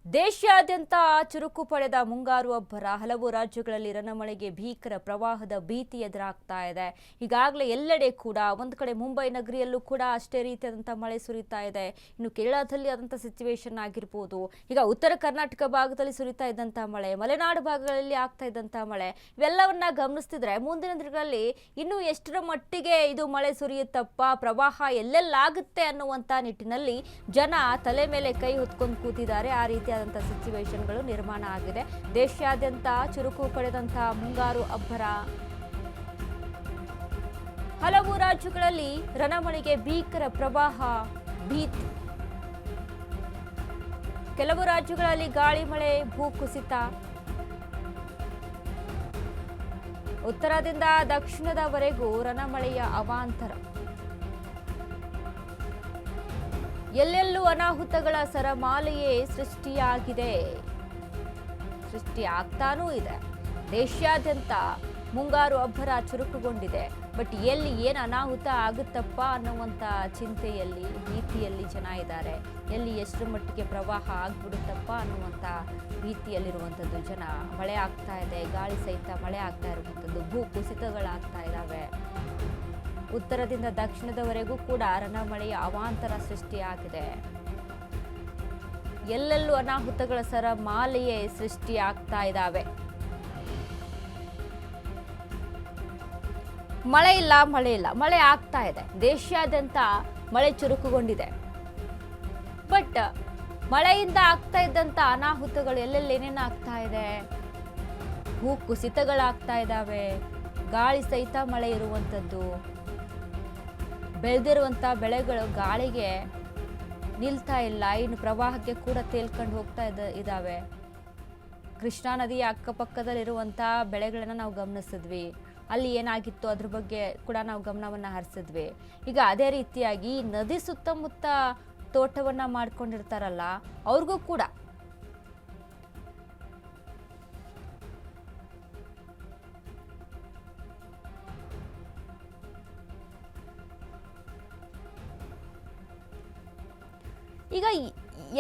ದೇಶಾದ್ಯಂತ ಚುರುಕು ಪಡೆದ ಮುಂಗಾರು ಅಬ್ಬರ ಹಲವು ರಾಜ್ಯಗಳಲ್ಲಿ ರಣಮಳೆಗೆ ಭೀಕರ ಪ್ರವಾಹದ ಭೀತಿ ಎದುರಾಗ್ತಾ ಇದೆ. ಈಗಾಗಲೇ ಎಲ್ಲೆಡೆ ಕೂಡ ಒಂದು ಕಡೆ ಮುಂಬೈ ನಗರಿಯಲ್ಲೂ ಕೂಡ ಅಷ್ಟೇ ರೀತಿಯಾದಂಥ ಮಳೆ ಸುರಿತಾ ಇದೆ. ಇನ್ನು ಕೇರಳದಲ್ಲಿ ಆದಂಥ ಸಿಚುವೇಶನ್ ಆಗಿರ್ಬೋದು, ಈಗ ಉತ್ತರ ಕರ್ನಾಟಕ ಭಾಗದಲ್ಲಿ ಸುರಿತಾ ಇದ್ದಂಥ ಮಳೆ, ಮಲೆನಾಡು ಭಾಗಗಳಲ್ಲಿ ಆಗ್ತಾ ಇದ್ದಂಥ ಮಳೆ, ಇವೆಲ್ಲವನ್ನ ಗಮನಿಸ್ತಿದ್ರೆ ಮುಂದಿನ ದಿನಗಳಲ್ಲಿ ಇನ್ನು ಎಷ್ಟರ ಮಟ್ಟಿಗೆ ಇದು ಮಳೆ ಸುರಿಯುತ್ತಪ್ಪ, ಪ್ರವಾಹ ಎಲ್ಲೆಲ್ಲಾಗುತ್ತೆ ಅನ್ನುವಂಥ ನಿಟ್ಟಿನಲ್ಲಿ ಜನ ತಲೆ ಮೇಲೆ ಕೈ ಹೊತ್ಕೊಂಡು ಕೂತಿದ್ದಾರೆ. ಆ ರೀತಿ ಸಿಚುವೇಶನ್ಗಳು ನಿರ್ಮಾಣ ಆಗಿದೆ. ದೇಶಾದ್ಯಂತ ಚುರುಕು ಪಡೆದಂತಹ ಮುಂಗಾರು ಅಬ್ಬರ ಹಲವು ರಾಜ್ಯಗಳಲ್ಲಿ ರಣಮಳೆಗೆ ಭೀಕರ ಪ್ರವಾಹ ಭೀತಿ. ಕೆಲವು ರಾಜ್ಯಗಳಲ್ಲಿ ಗಾಳಿ ಮಳೆ, ಭೂಕುಸಿತ. ಉತ್ತರದಿಂದ ದಕ್ಷಿಣದವರೆಗೂ ರಣಮಳೆಯ ಅವಾಂತರ. ಎಲ್ಲೆಲ್ಲೂ ಅನಾಹುತಗಳ ಸರಮಾಲೆಯೇ ಸೃಷ್ಟಿಯಾಗ್ತಾನೂ ಇದೆ. ದೇಶಾದ್ಯಂತ ಮುಂಗಾರು ಅಬ್ಬರ ಚುರುಕುಗೊಂಡಿದೆ. ಬಟ್ ಎಲ್ಲಿ ಏನು ಅನಾಹುತ ಆಗುತ್ತಪ್ಪ ಅನ್ನುವಂಥ ಚಿಂತೆಯಲ್ಲಿ, ಭೀತಿಯಲ್ಲಿ ಜನ ಇದ್ದಾರೆ. ಎಲ್ಲಿ ಎಷ್ಟು ಮಟ್ಟಿಗೆ ಪ್ರವಾಹ ಆಗ್ಬಿಡುತ್ತಪ್ಪ ಅನ್ನುವಂಥ ಭೀತಿಯಲ್ಲಿರುವಂಥದ್ದು ಜನ. ಮಳೆ ಆಗ್ತಾ ಇದೆ, ಗಾಳಿ ಸಹಿತ ಮಳೆ ಆಗ್ತಾ ಇರುವಂಥದ್ದು, ಭೂ ಕುಸಿತಗಳಾಗ್ತಾ ಇದ್ದಾವೆ. ಉತ್ತರದಿಂದ ದಕ್ಷಿಣದವರೆಗೂ ಕೂಡ ರಣಮಳೆಯ ಅವಾಂತರ ಸೃಷ್ಟಿಯಾಗಿದೆ. ಎಲ್ಲೆಲ್ಲೂ ಅನಾಹುತಗಳ ಸರಮಾಲೆಯೇ ಸೃಷ್ಟಿಯಾಗ್ತಾ ಇದ್ದಾವೆ. ಮಳೆ ಇಲ್ಲ, ಮಳೆ ಆಗ್ತಾ ಇದೆ. ದೇಶಾದ್ಯಂತ ಮಳೆ ಚುರುಕುಗೊಂಡಿದೆ. ಬಟ್ ಮಳೆಯಿಂದ ಆಗ್ತಾ ಇದ್ದಂತ ಅನಾಹುತಗಳು ಎಲ್ಲೆಲ್ಲಿ ಏನೇನು ಆಗ್ತಾ ಇದೆ? ಭೂ ಕುಸಿತಗಳಾಗ್ತಾ ಇದ್ದಾವೆ, ಗಾಳಿ ಸಹಿತ ಮಳೆ ಇರುವಂಥದ್ದು, ಬೆಳೆದಿರುವಂಥ ಬೆಳೆಗಳು ಗಾಳಿಗೆ ನಿಲ್ತಾ ಇಲ್ಲ, ಇನ್ನು ಪ್ರವಾಹಕ್ಕೆ ಕೂಡ ತೇಲ್ಕೊಂಡು ಹೋಗ್ತಾ ಇದ್ದಾವೆ. ಕೃಷ್ಣಾ ನದಿಯ ಅಕ್ಕಪಕ್ಕದಲ್ಲಿರುವಂಥ ಬೆಳೆಗಳನ್ನು ನಾವು ಗಮನಿಸಿದ್ವಿ. ಅಲ್ಲಿ ಏನಾಗಿತ್ತು ಅದ್ರ ಬಗ್ಗೆ ಕೂಡ ನಾವು ಗಮನವನ್ನು ಹರಿಸಿದ್ವಿ. ಈಗ ಅದೇ ರೀತಿಯಾಗಿ ನದಿ ಸುತ್ತಮುತ್ತ ತೋಟವನ್ನು ಮಾಡ್ಕೊಂಡಿರ್ತಾರಲ್ಲ, ಅವ್ರಿಗೂ ಕೂಡ ಈಗ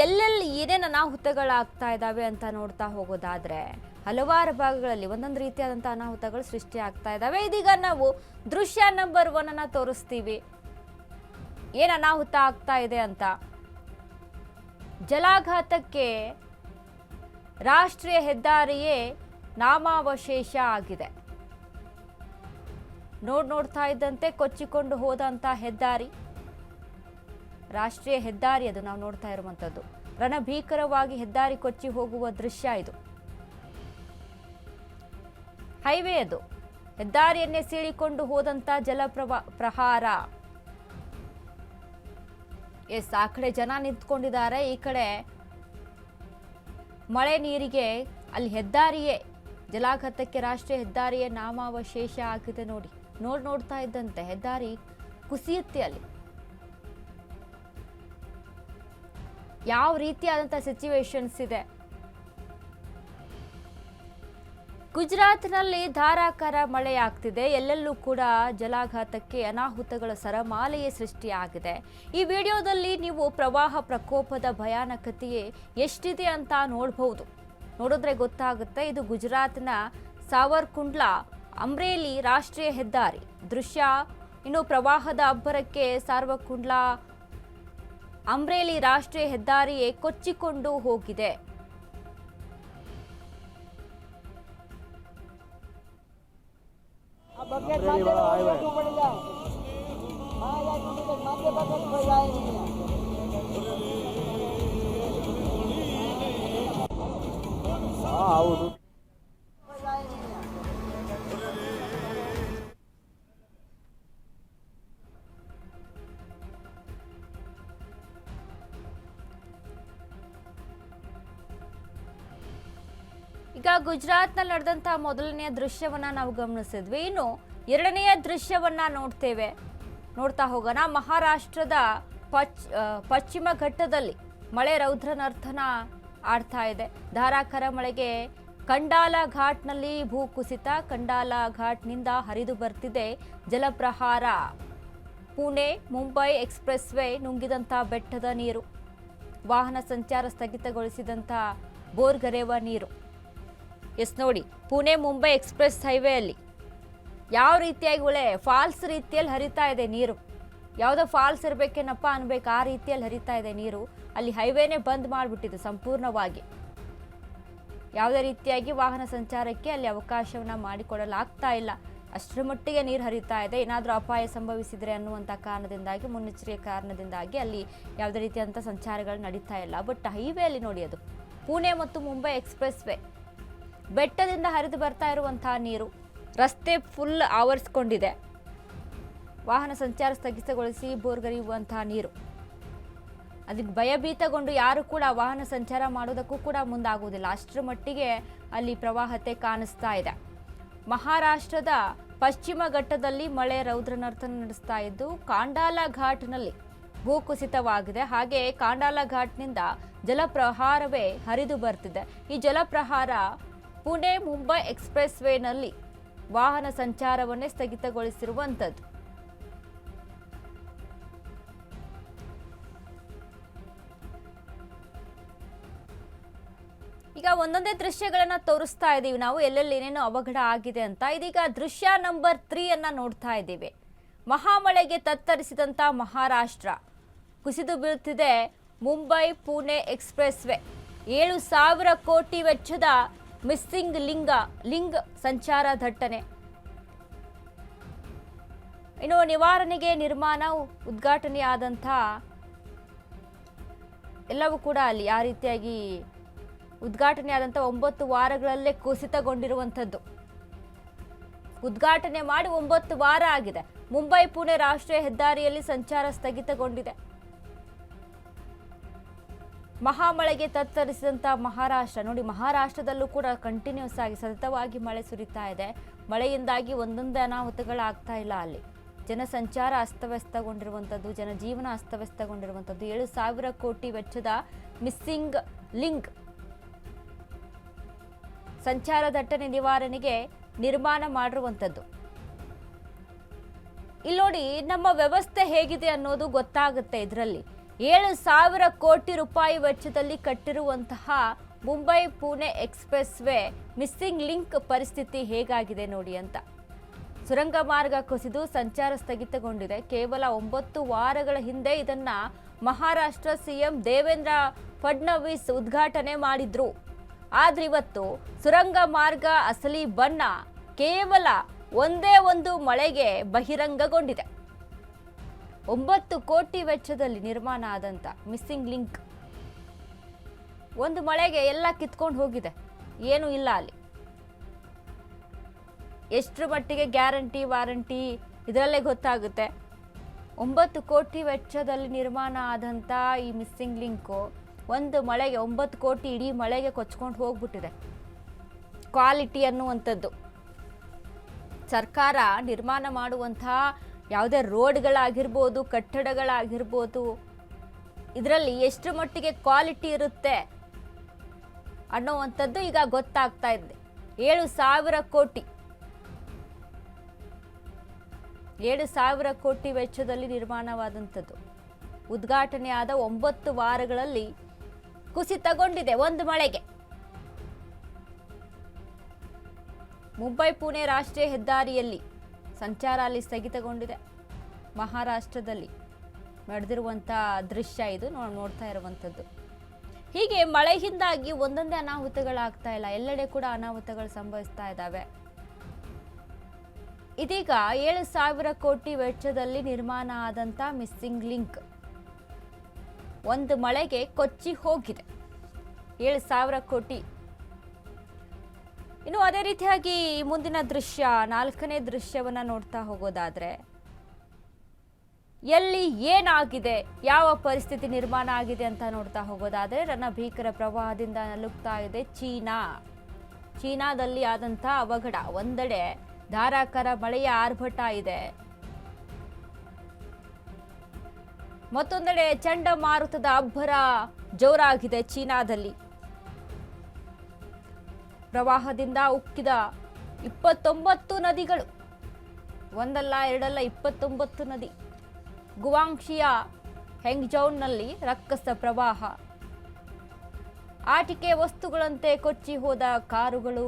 ಎಲ್ಲೆಲ್ಲಿ ಏನೇನು ಅನಾಹುತಗಳಾಗ್ತಾ ಇದ್ದಾವೆ ಅಂತ ನೋಡ್ತಾ ಹೋಗೋದಾದ್ರೆ ಹಲವಾರು ಭಾಗಗಳಲ್ಲಿ ಒಂದೊಂದು ರೀತಿಯಾದಂಥ ಅನಾಹುತಗಳು ಸೃಷ್ಟಿ ಆಗ್ತಾ ಇದ್ದಾವೆ. ಇದೀಗ ನಾವು ದೃಶ್ಯ ನಂಬರ್ 1 ಅನ್ನ ತೋರಿಸ್ತೀವಿ, ಏನು ಅನಾಹುತ ಆಗ್ತಾ ಇದೆ ಅಂತ. ಜಲಾಘಾತಕ್ಕೆ ರಾಷ್ಟ್ರೀಯ ಹೆದ್ದಾರಿಯೇ ನಾಮಾವಶೇಷ ಆಗಿದೆ. ನೋಡ್ತಾ ಇದ್ದಂತೆ ಕೊಚ್ಚಿಕೊಂಡು ಹೋದಂಥ ಹೆದ್ದಾರಿ, ರಾಷ್ಟ್ರೀಯ ಹೆದ್ದಾರಿ ಅದು ನಾವು ನೋಡ್ತಾ ಇರುವಂಥದ್ದು. ರಣಭೀಕರವಾಗಿ ಹೆದ್ದಾರಿ ಕೊಚ್ಚಿ ಹೋಗುವ ದೃಶ್ಯ ಇದು. ಹೈವೇ ಅದು, ಹೆದ್ದಾರಿಯನ್ನೇ ಸೀಳಿಕೊಂಡು ಹೋದಂತ ಪ್ರಹಾರ. ಆ ಕಡೆ ಜನ ನಿಂತ್ಕೊಂಡಿದ್ದಾರೆ, ಈ ಕಡೆ ಮಳೆ ನೀರಿಗೆ ಅಲ್ಲಿ ಹೆದ್ದಾರಿಯೇ, ಜಲಾಘಾತಕ್ಕೆ ರಾಷ್ಟ್ರೀಯ ಹೆದ್ದಾರಿಯೇ ನಾಮಾವಶೇಷ ಆಗಿದೆ. ನೋಡ್ತಾ ಇದ್ದಂತೆ ಹೆದ್ದಾರಿ ಕುಸಿಯುತ್ತೆ. ಅಲ್ಲಿ ಯಾವ ರೀತಿಯಾದಂಥ ಸಿಚುವೇಶನ್ಸ್ ಇದೆ? ಗುಜರಾತ್ನಲ್ಲಿ ಧಾರಾಕಾರ ಮಳೆ ಆಗ್ತಿದೆ. ಎಲ್ಲೆಲ್ಲೂ ಕೂಡ ಜಲಾಘಾತಕ್ಕೆ ಅನಾಹುತಗಳ ಸರಮಾಲೆಯೇ ಸೃಷ್ಟಿಯಾಗಿದೆ. ಈ ವಿಡಿಯೋದಲ್ಲಿ ನೀವು ಪ್ರವಾಹ ಪ್ರಕೋಪದ ಭಯಾನಕತೆಯೇ ಎಷ್ಟಿದೆ ಅಂತ ನೋಡಿದ್ರೆ ಗೊತ್ತಾಗುತ್ತೆ. ಇದು ಗುಜರಾತ್ನ ಸಾವರ್ಕುಂಡ್ಲಾ ಅಮ್ರೇಲಿ ರಾಷ್ಟ್ರೀಯ ಹೆದ್ದಾರಿ ದೃಶ್ಯ. ಇನ್ನು ಪ್ರವಾಹದ ಅಬ್ಬರಕ್ಕೆ ಸಾವರ್ಕುಂಡ್ಲಾ ಅಮ್ರೇಲಿ ರಾಷ್ಟ್ರೀಯ ಹೆದ್ದಾರಿಯೇ ಕೊಚ್ಚಿಕೊಂಡು ಹೋಗಿದೆ. ಈಗ ಗುಜರಾತ್ನಲ್ಲಿ ನಡೆದಂತಹ ಮೊದಲನೆಯ ದೃಶ್ಯವನ್ನ ನಾವು ಗಮನಿಸಿದ್ವಿ. ಇನ್ನು ಎರಡನೆಯ ದೃಶ್ಯವನ್ನ ನೋಡ್ತಾ ಹೋಗೋಣ. ಮಹಾರಾಷ್ಟ್ರದ ಪಶ್ಚಿಮ ಘಟ್ಟದಲ್ಲಿ ಮಳೆ ರೌದ್ರ ನರ್ತನ ಆಡ್ತಾ ಇದೆ. ಧಾರಾಕಾರ ಮಳೆಗೆ ಕಂಡಾಲ ಘಾಟ್ನಲ್ಲಿ ಭೂಕುಸಿತ, ಕಂಡಾಲ ಘಾಟ್ನಿಂದ ಹರಿದು ಬರ್ತಿದೆ ಜಲಪ್ರಹಾರ. ಪುಣೆ ಮುಂಬೈ ಎಕ್ಸ್‌ಪ್ರೆಸ್ ವೇ ನುಂಗಿದಂತ ಬೆಟ್ಟದ ನೀರು. ವಾಹನ ಸಂಚಾರ ಸ್ಥಗಿತಗೊಳಿಸಿದಂಥ ಬೋರ್ಗರೆವ ನೀರು. ಎಸ್ ನೋಡಿ, ಪುಣೆ ಮುಂಬೈ ಎಕ್ಸ್ಪ್ರೆಸ್ ಹೈವೇಯಲ್ಲಿ ಯಾವ ರೀತಿಯಾಗಿ ಒಳ್ಳೆ ಫಾಲ್ಸ್ ರೀತಿಯಲ್ಲಿ ಹರಿತಾ ಇದೆ ನೀರು. ಯಾವುದೋ ಫಾಲ್ಸ್ ಇರಬೇಕೇನಪ್ಪ ಅನ್ಬೇಕು, ಆ ರೀತಿಯಲ್ಲಿ ಹರಿತಾ ಇದೆ ನೀರು. ಅಲ್ಲಿ ಹೈವೇನೇ ಬಂದ್ ಮಾಡಿಬಿಟ್ಟಿದೆ ಸಂಪೂರ್ಣವಾಗಿ. ಯಾವುದೇ ರೀತಿಯಾಗಿ ವಾಹನ ಸಂಚಾರಕ್ಕೆ ಅಲ್ಲಿ ಅವಕಾಶವನ್ನ ಮಾಡಿಕೊಡಲಾಗ್ತಾ ಇಲ್ಲ. ಅಷ್ಟರ ಮಟ್ಟಿಗೆ ನೀರು ಹರಿತಾ ಇದೆ. ಏನಾದರೂ ಅಪಾಯ ಸಂಭವಿಸಿದರೆ ಅನ್ನುವಂಥ ಕಾರಣದಿಂದಾಗಿ, ಮುನ್ನೆಚ್ಚರಿಕೆ ಕಾರಣದಿಂದಾಗಿ ಅಲ್ಲಿ ಯಾವುದೇ ರೀತಿಯಾದಂಥ ಸಂಚಾರಗಳು ನಡೀತಾ ಇಲ್ಲ. ಬಟ್ ಹೈವೇಯಲ್ಲಿ ನೋಡಿ, ಅದು ಪುಣೆ ಮತ್ತು ಮುಂಬೈ ಎಕ್ಸ್ಪ್ರೆಸ್ ವೇ, ಬೆಟ್ಟದಿಂದ ಹರಿದು ಬರ್ತಾ ಇರುವಂತಹ ನೀರು ರಸ್ತೆ ಫುಲ್ ಆವರಿಸ್ಕೊಂಡಿದೆ. ವಾಹನ ಸಂಚಾರ ಸ್ಥಗಿತಗೊಳಿಸಿ ಬೋರ್ಗರೆಯುವಂತಹ ನೀರು. ಅದಕ್ಕೆ ಭಯಭೀತಗೊಂಡು ಯಾರು ಕೂಡ ವಾಹನ ಸಂಚಾರ ಮಾಡೋದಕ್ಕೂ ಕೂಡ ಮುಂದಾಗುವುದಿಲ್ಲ. ಅಷ್ಟರ ಮಟ್ಟಿಗೆ ಅಲ್ಲಿ ಪ್ರವಾಹತೆ ಕಾಣಿಸ್ತಾ ಇದೆ. ಮಹಾರಾಷ್ಟ್ರದ ಪಶ್ಚಿಮ ಘಟ್ಟದಲ್ಲಿ ಮಳೆ ರೌದ್ರನರ್ತನ ನಡೆಸ್ತಾ ಇದ್ದು, ಕಾಂಡಾಲ ಘಾಟ್ನಲ್ಲಿ ಭೂಕುಸಿತವಾಗಿದೆ. ಹಾಗೆ ಕಾಂಡಾಲ ಘಾಟ್ನಿಂದ ಜಲಪ್ರಹಾರವೇ ಹರಿದು ಬರ್ತಿದೆ. ಈ ಜಲಪ್ರಹಾರ ಪುಣೆ ಮುಂಬೈ ಎಕ್ಸ್ಪ್ರೆಸ್ ವೇನಲ್ಲಿ ವಾಹನ ಸಂಚಾರವನ್ನೇ ಸ್ಥಗಿತಗೊಳಿಸಿರುವಂಥದ್ದು. ಈಗ ಒಂದೊಂದೇ ದೃಶ್ಯಗಳನ್ನ ತೋರಿಸ್ತಾ ಇದ್ದೀವಿ ನಾವು, ಎಲ್ಲೆಲ್ಲಿ ಏನೇನೋ ಅವಘಡ ಆಗಿದೆ ಅಂತ. ಇದೀಗ ದೃಶ್ಯ ನಂಬರ್ 3 ಅನ್ನ ನೋಡ್ತಾ ಇದ್ದೀವಿ. ಮಹಾಮಳೆಗೆ ತತ್ತರಿಸಿದಂತ ಮಹಾರಾಷ್ಟ್ರ, ಕುಸಿದು ಬೀಳ್ತಿದೆ ಮುಂಬೈ ಪುಣೆ ಎಕ್ಸ್ಪ್ರೆಸ್ ವೇ. 7,000 ಕೋಟಿ ವೆಚ್ಚದ ಮಿಸ್ಸಿಂಗ್ ಲಿಂಕ್ ಸಂಚಾರ ದಟ್ಟಣೆ. ಇನ್ನು ನಿವಾರಣೆಗೆ ನಿರ್ಮಾಣ ಉದ್ಘಾಟನೆಯಾದಂಥ ಎಲ್ಲವೂ ಕೂಡ ಅಲ್ಲಿ ಆ ರೀತಿಯಾಗಿ ಉದ್ಘಾಟನೆಯಾದಂಥ 9 ವಾರಗಳಲ್ಲೇ ಕುಸಿತಗೊಂಡಿರುವಂಥದ್ದು. ಉದ್ಘಾಟನೆ ಮಾಡಿ 9 ವಾರ ಆಗಿದೆ. ಮುಂಬೈ ಪುಣೆ ರಾಷ್ಟ್ರೀಯ ಹೆದ್ದಾರಿಯಲ್ಲಿ ಸಂಚಾರ ಸ್ಥಗಿತಗೊಂಡಿದೆ. ಮಹಾಮಳೆಗೆ ತತ್ತರಿಸಿದಂಥ ಮಹಾರಾಷ್ಟ್ರ ನೋಡಿ, ಮಹಾರಾಷ್ಟ್ರದಲ್ಲೂ ಕೂಡ ಕಂಟಿನ್ಯೂಸ್ ಆಗಿ ಸತತವಾಗಿ ಮಳೆ ಸುರಿತಾ ಇದೆ. ಮಳೆಯಿಂದಾಗಿ ಒಂದೊಂದೇ ಅನಾಹುತಗಳಾಗ್ತಾ ಇಲ್ಲ. ಅಲ್ಲಿ ಜನಸಂಚಾರ ಅಸ್ತವ್ಯಸ್ತಗೊಂಡಿರುವಂಥದ್ದು, ಜನಜೀವನ ಅಸ್ತವ್ಯಸ್ತಗೊಂಡಿರುವಂಥದ್ದು. 7,000 ಕೋಟಿ ವೆಚ್ಚದ ಮಿಸ್ಸಿಂಗ್ ಲಿಂಕ್ ಸಂಚಾರ ದಟ್ಟಣೆ ನಿವಾರಣೆಗೆ ನಿರ್ಮಾಣ ಮಾಡಿರುವಂಥದ್ದು. ಇಲ್ಲಿ ನೋಡಿ, ನಮ್ಮ ವ್ಯವಸ್ಥೆ ಹೇಗಿದೆ ಅನ್ನೋದು ಗೊತ್ತಾಗುತ್ತೆ ಇದರಲ್ಲಿ. 7,000 ಕೋಟಿ ರೂಪಾಯಿ ವೆಚ್ಚದಲ್ಲಿ ಕಟ್ಟಿರುವಂತಹ Mumbai Pune expressway missing link ಪರಿಸ್ಥಿತಿ ಹೇಗಾಗಿದೆ ನೋಡಿ ಅಂತ. ಸುರಂಗ ಮಾರ್ಗ ಕುಸಿದು ಸಂಚಾರ ಸ್ಥಗಿತಗೊಂಡಿದೆ. ಕೇವಲ 9 ವಾರಗಳ ಹಿಂದೆ ಇದನ್ನ ಮಹಾರಾಷ್ಟ್ರ ಸಿಎಂ ದೇವೇಂದ್ರ ಫಡ್ನವೀಸ್ ಉದ್ಘಾಟನೆ ಮಾಡಿದ್ರು. ಆದ್ರೆ ಇವತ್ತು ಸುರಂಗ ಮಾರ್ಗ ಅಸಲಿ ಬಣ್ಣ ಕೇವಲ ಒಂದೇ ಒಂದು ಮಳೆಗೆ ಬಹಿರಂಗಗೊಂಡಿದೆ. 9 ಕೋಟಿ ವೆಚ್ಚದಲ್ಲಿ ನಿರ್ಮಾಣ ಆದಂತ ಮಿಸ್ಸಿಂಗ್ ಲಿಂಕ್ ಒಂದು ಮಳೆಗೆ ಎಲ್ಲ ಕಿತ್ಕೊಂಡು ಹೋಗಿದೆ. ಏನು ಇಲ್ಲ ಅಲ್ಲಿ. ಎಷ್ಟರ ಮಟ್ಟಿಗೆ ಗ್ಯಾರಂಟಿ ವಾರಂಟಿ ಇದರಲ್ಲೇ ಗೊತ್ತಾಗುತ್ತೆ. 9 ಕೋಟಿ ವೆಚ್ಚದಲ್ಲಿ ನಿರ್ಮಾಣ ಆದಂತ ಈ ಮಿಸ್ಸಿಂಗ್ ಲಿಂಕು ಒಂದು ಮಳೆಗೆ 9 ಕೋಟಿ ಇಡೀ ಮಳೆಗೆ ಕೊಚ್ಕೊಂಡು ಹೋಗ್ಬಿಟ್ಟಿದೆ. ಕ್ವಾಲಿಟಿ ಅನ್ನುವಂಥದ್ದು ಸರ್ಕಾರ ನಿರ್ಮಾಣ ಮಾಡುವಂತಹ ಯಾವುದೇ ರೋಡ್ಗಳಾಗಿರ್ಬೋದು, ಕಟ್ಟಡಗಳಾಗಿರ್ಬೋದು, ಇದರಲ್ಲಿ ಎಷ್ಟು ಮಟ್ಟಿಗೆ ಕ್ವಾಲಿಟಿ ಇರುತ್ತೆ ಅನ್ನುವಂಥದ್ದು ಈಗ ಗೊತ್ತಾಗ್ತಾ ಇದೆ. 7,000 ಕೋಟಿ 7,000 ಕೋಟಿ ವೆಚ್ಚದಲ್ಲಿ ನಿರ್ಮಾಣವಾದಂಥದ್ದು. ಉದ್ಘಾಟನೆಯಾದ 9 ವಾರಗಳಲ್ಲಿ ಕುಸಿತಗೊಂಡಿದೆ ಒಂದು ಮಳೆಗೆ. ಮುಂಬೈ ಪುಣೆ ರಾಷ್ಟ್ರೀಯ ಹೆದ್ದಾರಿಯಲ್ಲಿ ಸಂಚಾರ ಅಲ್ಲಿ ಸ್ಥಗಿತಗೊಂಡಿದೆ. ಮಹಾರಾಷ್ಟ್ರದಲ್ಲಿ ನಡೆದಿರುವಂಥ ದೃಶ್ಯ ಇದು ನೋಡ್ತಾ ಇರುವಂಥದ್ದು. ಹೀಗೆ ಮಳೆಯಿಂದಾಗಿ ಒಂದೊಂದೇ ಅನಾಹುತಗಳಾಗ್ತಾ ಇಲ್ಲ, ಎಲ್ಲೆಡೆ ಕೂಡ ಅನಾಹುತಗಳು ಸಂಭವಿಸ್ತಾ ಇದ್ದಾವೆ. ಇದೀಗ 7,000 ಕೋಟಿ ವೆಚ್ಚದಲ್ಲಿ ನಿರ್ಮಾಣ ಆದಂಥ ಮಿಸ್ಸಿಂಗ್ ಲಿಂಕ್ ಒಂದು ಮಳೆಗೆ ಕೊಚ್ಚಿ ಹೋಗಿದೆ. 7,000 ಕೋಟಿ. ಇನ್ನು ಅದೇ ರೀತಿಯಾಗಿ ಮುಂದಿನ ದೃಶ್ಯ, 4ನೇ ದೃಶ್ಯವನ್ನ ನೋಡ್ತಾ ಹೋಗೋದಾದ್ರೆ, ಎಲ್ಲಿ ಏನಾಗಿದೆ, ಯಾವ ಪರಿಸ್ಥಿತಿ ನಿರ್ಮಾಣ ಆಗಿದೆ ಅಂತ ನೋಡ್ತಾ ಹೋಗೋದಾದ್ರೆ, ರಣಭೀಕರ ಪ್ರವಾಹದಿಂದ ನಲುಗ್ತಾ ಇದೆ ಚೀನಾದಲ್ಲಿ ಆದಂಥ ಅವಘಡ. ಒಂದೆಡೆ ಧಾರಾಕಾರ ಮಳೆಯ ಆರ್ಭಟ ಇದೆ, ಮತ್ತೊಂದೆಡೆ ಚಂಡಮಾರುತದ ಅಬ್ಬರ ಜೋರಾಗಿದೆ. ಚೀನಾದಲ್ಲಿ ಪ್ರವಾಹದಿಂದ ಉಕ್ಕಿದ 29 ನದಿಗಳು, ಒಂದಲ್ಲ ಎರಡಲ್ಲ 29 ನದಿ. ಗುವಾಂಗ್ಶಿಯ ಹೆಂಗ್ಜೌನ್ನಲ್ಲಿ ರಕ್ಕಸ ಪ್ರವಾಹ, ಆಟಿಕೆ ವಸ್ತುಗಳಂತೆ ಕೊಚ್ಚಿ ಹೋದ ಕಾರುಗಳು.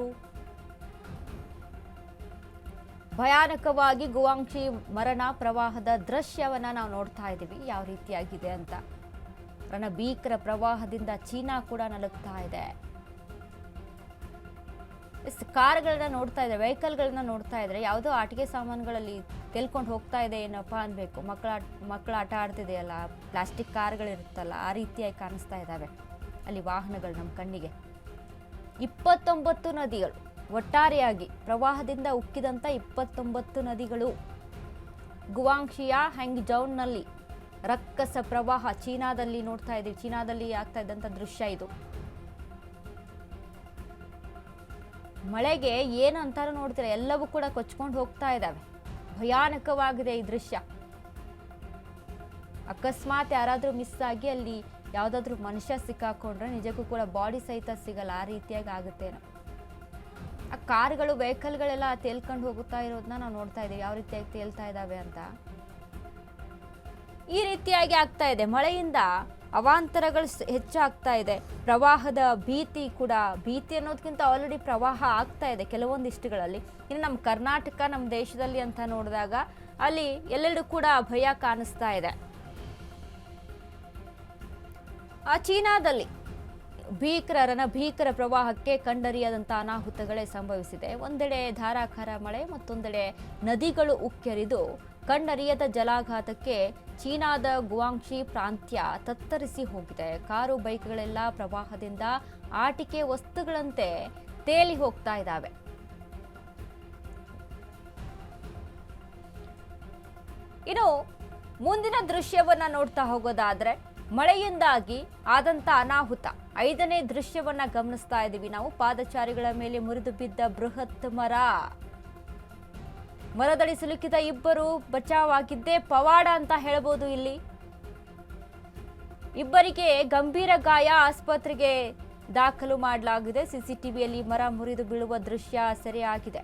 ಭಯಾನಕವಾಗಿ ಗುವಾಂಗ್ಶಿ ಮರಣ ಪ್ರವಾಹದ ದೃಶ್ಯವನ್ನ ನಾವು ನೋಡ್ತಾ ಇದ್ದೀವಿ ಯಾವ ರೀತಿಯಾಗಿದೆ ಅಂತ. ಭೀಕರ ಪ್ರವಾಹದಿಂದ ಚೀನಾ ಕೂಡ ನಲುಗ್ತಾ ಇದೆ. ಕಾರುಗಳನ್ನ ನೋಡ್ತಾ ಇದ್ರೆ, ವೆಹಿಕಲ್ಗಳನ್ನ ನೋಡ್ತಾ ಇದ್ರೆ ಯಾವುದೋ ಆಟಿಕೆ ಸಾಮಾನುಗಳಲ್ಲಿ ತೆಲ್ಕೊಂಡು ಹೋಗ್ತಾ ಇದೆ ಏನಪ್ಪಾ ಅನ್ಬೇಕು. ಮಕ್ಕಳ ಆಟ ಆಡ್ತಿದೆಯಲ್ಲ, ಪ್ಲಾಸ್ಟಿಕ್ ಕಾರ್ಗಳಿರುತ್ತಲ್ಲ, ಆ ರೀತಿಯಾಗಿ ಕಾಣಿಸ್ತಾ ಇದ್ದಾವೆ ಅಲ್ಲಿ ವಾಹನಗಳು ನಮ್ಮ ಕಣ್ಣಿಗೆ. 29 ನದಿಗಳು ಒಟ್ಟಾರೆಯಾಗಿ ಪ್ರವಾಹದಿಂದ ಉಕ್ಕಿದಂಥ 29 ನದಿಗಳು. ಗುವಾಂಗ್ಶಿಯ ಹ್ಯಾಂಗ್ಜೌನಲ್ಲಿ ರಕ್ಕಸ ಪ್ರವಾಹ. ಚೀನಾದಲ್ಲಿ ನೋಡ್ತಾ ಇದ್ದೀವಿ, ಚೀನಾದಲ್ಲಿ ಆಗ್ತಾ ಇದ್ದಂಥ ದೃಶ್ಯ ಇದು. ಮಳೆಗೆ ಏನು ಅಂತಾರ ನೋಡ್ತೀರ, ಎಲ್ಲವೂ ಕೂಡ ಕೊಚ್ಕೊಂಡು ಹೋಗ್ತಾ ಇದ್ದಾವೆ. ಭಯಾನಕವಾಗಿದೆ ಈ ದೃಶ್ಯ. ಅಕಸ್ಮಾತ್ ಯಾರಾದರೂ ಮಿಸ್ ಆಗಿ ಅಲ್ಲಿ ಯಾವುದಾದ್ರೂ ಮನುಷ್ಯ ಸಿಕ್ಕಾಕೊಂಡ್ರೆ ನಿಜಕ್ಕೂ ಕೂಡ ಬಾಡಿ ಸಹಿತ ಸಿಗಲ್ಲ, ಆ ರೀತಿಯಾಗಿ ಆಗುತ್ತೇನೋ. ಆ ಕಾರುಗಳು, ವೆಹಿಕಲ್ಗಳೆಲ್ಲ ತೇಲ್ಕೊಂಡು ಹೋಗುತ್ತಾ ಇರೋದನ್ನ ನಾವು ನೋಡ್ತಾ ಇದ್ದೀವಿ ಯಾವ ರೀತಿಯಾಗಿ ತೇಲ್ತಾ ಇದ್ದಾವೆ ಅಂತ. ಈ ರೀತಿಯಾಗಿ ಆಗ್ತಾ ಇದೆ. ಮಳೆಯಿಂದ ಅವಾಂತರಗಳು ಹೆಚ್ಚಾಗ್ತಾ ಇದೆ. ಪ್ರವಾಹದ ಭೀತಿ ಕೂಡ, ಭೀತಿ ಅನ್ನೋದಕ್ಕಿಂತ ಆಲ್ರೆಡಿ ಪ್ರವಾಹ ಆಗ್ತಾ ಇದೆ ಕೆಲವೊಂದಿಷ್ಟುಗಳಲ್ಲಿ. ಇನ್ನು ನಮ್ಮ ಕರ್ನಾಟಕ, ನಮ್ಮ ದೇಶದಲ್ಲಿ ಅಂತ ನೋಡಿದಾಗ ಅಲ್ಲಿ ಎಲ್ಲೆಲ್ಲೂ ಕೂಡ ಭಯ ಕಾಣಿಸ್ತಾ ಇದೆ. ಆ ಚೀನಾದಲ್ಲಿ ಭೀಕರ ಪ್ರವಾಹಕ್ಕೆ ಕಂಡರಿಯದಂಥ ಅನಾಹುತಗಳೇ ಸಂಭವಿಸಿದೆ. ಒಂದೆಡೆ ಧಾರಾಕಾರ ಮಳೆ, ಮತ್ತೊಂದೆಡೆ ನದಿಗಳು ಉಕ್ಕೆರಿದು ಕಂಡರಿಯದ ಜಲಾಘಾತಕ್ಕೆ ಚೀನಾದ ಗುವಾಂಗ್ಶಿ ಪ್ರಾಂತ್ಯ ತತ್ತರಿಸಿ ಹೋಗಿದೆ. ಕಾರು, ಬೈಕ್ಗಳೆಲ್ಲ ಪ್ರವಾಹದಿಂದ ಆಟಿಕೆ ವಸ್ತುಗಳಂತೆ ತೇಲಿ ಹೋಗ್ತಾ ಇದ್ದಾವೆ. ಇನ್ನು ಮುಂದಿನ ದೃಶ್ಯವನ್ನ ನೋಡ್ತಾ ಹೋಗೋದಾದ್ರೆ, ಮಳೆಯಿಂದಾಗಿ ಆದಂತ ಅನಾಹುತ 5ನೇ ದೃಶ್ಯವನ್ನ ಗಮನಿಸ್ತಾ ಇದ್ದೀವಿ ನಾವು. ಪಾದಚಾರಿಗಳ ಮೇಲೆ ಮುರಿದು ಬಿದ್ದ ಬೃಹತ್ ಮರ. ಮರದಡಿ ಸಿಲುಕಿದ ಇಬ್ಬರು ಬಚಾವಾಗಿದ್ದೇ ಪವಾಡ ಅಂತ ಹೇಳಬಹುದು. ಇಲ್ಲಿ ಇಬ್ಬರಿಗೆ ಗಂಭೀರ ಗಾಯ, ಆಸ್ಪತ್ರೆಗೆ ದಾಖಲು ಮಾಡಲಾಗಿದೆ. ಸಿಸಿಟಿವಿಯಲ್ಲಿ ಮರ ಮುರಿದು ಬೀಳುವ ದೃಶ್ಯ ಸೆರೆಯಾಗಿದೆ.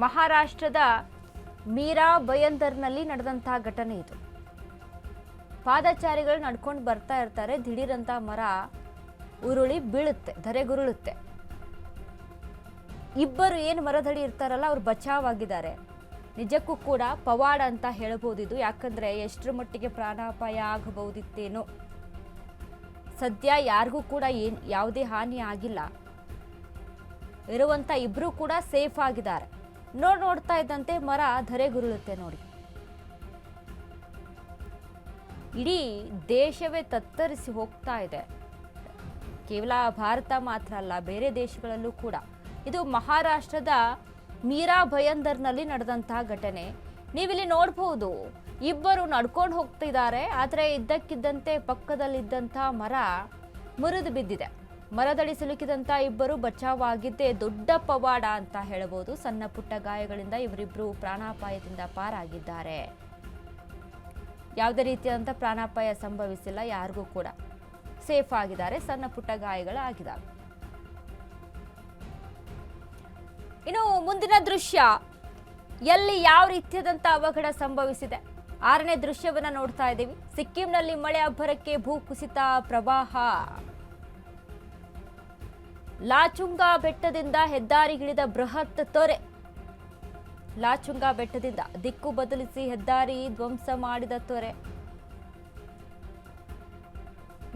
ಮಹಾರಾಷ್ಟ್ರದ ಮೀರಾ ಬಯಂದರ್ನಲ್ಲಿ ನಡೆದಂತಹ ಘಟನೆ ಇದು. ಪಾದಚಾರಿಗಳು ನಡ್ಕೊಂಡು ಬರ್ತಾ ಇರ್ತಾರೆ, ದಿಢೀರಂತ ಮರ ಉರುಳಿ ಬೀಳುತ್ತೆ, ಧರೆಗುರುಳುತ್ತೆ. ಇಬ್ಬರು ಏನು ಮರದಡಿ ಇರ್ತಾರಲ್ಲ ಅವ್ರು ಬಚಾವಾಗಿದ್ದಾರೆ. ನಿಜಕ್ಕೂ ಕೂಡ ಪವಾಡ ಅಂತ ಹೇಳ್ಬೋದು ಇದು. ಯಾಕಂದ್ರೆ ಎಷ್ಟರ ಮಟ್ಟಿಗೆ ಪ್ರಾಣಾಪಾಯ ಆಗಬಹುದಿತ್ತೇನೋ. ಸದ್ಯ ಯಾರಿಗೂ ಕೂಡ ಯಾವುದೇ ಹಾನಿ ಆಗಿಲ್ಲ. ಇರುವಂತ ಇಬ್ರು ಕೂಡ ಸೇಫ್ ಆಗಿದ್ದಾರೆ. ನೋಡ್ತಾ ಇದ್ದಂತೆ ಮರ ಧರೆಗುರುಳುತ್ತೆ ನೋಡಿ. ಇಡೀ ದೇಶವೇ ತತ್ತರಿಸಿ ಹೋಗ್ತಾ ಇದೆ. ಕೇವಲ ಭಾರತ ಮಾತ್ರ ಅಲ್ಲ, ಬೇರೆ ದೇಶಗಳಲ್ಲೂ ಕೂಡ. ಇದು ಮಹಾರಾಷ್ಟ್ರದ ಮೀರಾ ಭಯಂದರ್ನಲ್ಲಿ ನಡೆದಂತಹ ಘಟನೆ. ನೀವಿಲ್ಲಿ ನೋಡಬಹುದು, ಇಬ್ಬರು ನಡ್ಕೊಂಡು ಹೋಗ್ತಿದ್ದಾರೆ. ಆದರೆ ಇದ್ದಕ್ಕಿದ್ದಂತೆ ಪಕ್ಕದಲ್ಲಿದ್ದಂತಹ ಮರ ಮುರಿದು ಬಿದ್ದಿದೆ. ಮರದಡಿ ಸಿಲುಕಿದಂತ ಇಬ್ಬರು ಬಚಾವಾಗಿದ್ದೇ ದೊಡ್ಡ ಪವಾಡ ಅಂತ ಹೇಳಬಹುದು. ಸಣ್ಣ ಪುಟ್ಟ ಗಾಯಗಳಿಂದ ಇವರಿಬ್ರು ಪ್ರಾಣಾಪಾಯದಿಂದ ಪಾರಾಗಿದ್ದಾರೆ. ಯಾವುದೇ ರೀತಿಯಾದಂಥ ಪ್ರಾಣಾಪಾಯ ಸಂಭವಿಸಿಲ್ಲ, ಯಾರಿಗೂ ಕೂಡ ಸೇಫ್ ಆಗಿದ್ದಾರೆ. ಸಣ್ಣ ಪುಟ್ಟ ಗಾಯಗಳಾಗಿದ್ದಾವೆ. ಇನ್ನು ಮುಂದಿನ ದೃಶ್ಯ, ಎಲ್ಲಿ ಯಾವ ರೀತಿಯಾದಂಥ ಅವಘಡ ಸಂಭವಿಸಿದೆ 6ನೇ ದೃಶ್ಯವನ್ನ ನೋಡ್ತಾ ಇದ್ದೀವಿ. ಸಿಕ್ಕಿಂನಲ್ಲಿ ಮಳೆ ಅಬ್ಬರಕ್ಕೆ ಭೂಕುಸಿತ, ಪ್ರವಾಹ. ಲಾಚುಂಗಾ ಬೆಟ್ಟದಿಂದ ಹೆದ್ದಾರಿಗಿಳಿದ ಬೃಹತ್ ತೊರೆ. ಲಾಚುಂಗಾ ಬೆಟ್ಟದಿಂದ ದಿಕ್ಕು ಬದಲಿಸಿ ಹೆದ್ದಾರಿ ಧ್ವಂಸ ಮಾಡಿದ ತೊರೆ.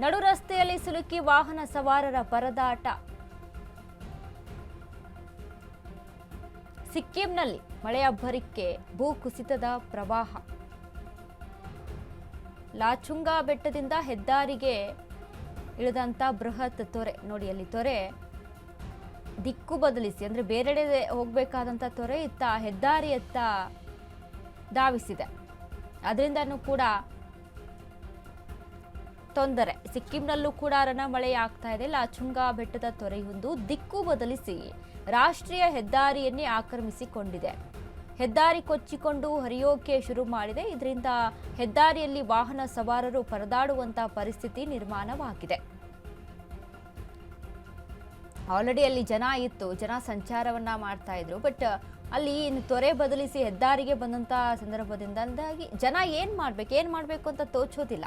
ನಡು ರಸ್ತೆಯಲ್ಲಿ ಸಿಲುಕಿ ವಾಹನ ಸವಾರರ ಪರದಾಟ. ಸಿಕ್ಕಿಂನಲ್ಲಿ ಮಳೆ ಅಬ್ಬರಕ್ಕೆ ಭೂಕುಸಿತದ ಪ್ರವಾಹ. ಲಾಚುಂಗಾ ಬೆಟ್ಟದಿಂದ ಹೆದ್ದಾರಿಗೆ ಇಳಿದಂತ ಬೃಹತ್ ತೊರೆ ನೋಡಿ. ಅಲ್ಲಿ ತೊರೆ ದಿಕ್ಕು ಬದಲಿಸಿ, ಅಂದ್ರೆ ಬೇರೆಡೆ ಹೋಗ್ಬೇಕಾದಂತ ತೊರೆ ಇತ್ತ ಹೆದ್ದಾರಿಯತ್ತ ಧಾವಿಸಿದೆ. ಅದರಿಂದನೂ ಕೂಡ ತೊಂದರೆ. ಸಿಕ್ಕಿಂನಲ್ಲೂ ಕೂಡ ಮಳೆ ಆಗ್ತಾ ಇದೆ. ಲಾಚುಂಗಾ ಬೆಟ್ಟದ ತೊರೆಯೊಂದು ದಿಕ್ಕು ಬದಲಿಸಿ ರಾಷ್ಟ್ರೀಯ ಹೆದ್ದಾರಿಯನ್ನೇ ಆಕ್ರಮಿಸಿಕೊಂಡಿದೆ. ಹೆದ್ದಾರಿ ಕೊಚ್ಚಿಕೊಂಡು ಹರಿಯೋಕೆ ಶುರು ಮಾಡಿದೆ. ಇದರಿಂದ ಹೆದ್ದಾರಿಯಲ್ಲಿ ವಾಹನ ಸವಾರರು ಪರದಾಡುವಂತಹ ಪರಿಸ್ಥಿತಿ ನಿರ್ಮಾಣವಾಗಿದೆ. ಆಲ್ರೆಡಿ ಅಲ್ಲಿ ಜನ ಇತ್ತು, ಜನ ಸಂಚಾರವನ್ನ ಮಾಡ್ತಾ ಇದ್ರು. ಬಟ್ ಅಲ್ಲಿ ತೊರೆ ಬದಲಿಸಿ ಹೆದ್ದಾರಿಗೆ ಬಂದಂತ ಸಂದರ್ಭದಿಂದಾಗಿ ಜನ ಏನ್ ಮಾಡ್ಬೇಕು ಅಂತ ತೋಚೋದಿಲ್ಲ.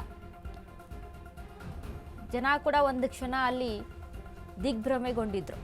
ಜನ ಕೂಡ ಒಂದು ಕ್ಷಣ ಅಲ್ಲಿ ದಿಗ್ಭ್ರಮೆಗೊಂಡಿದ್ರು.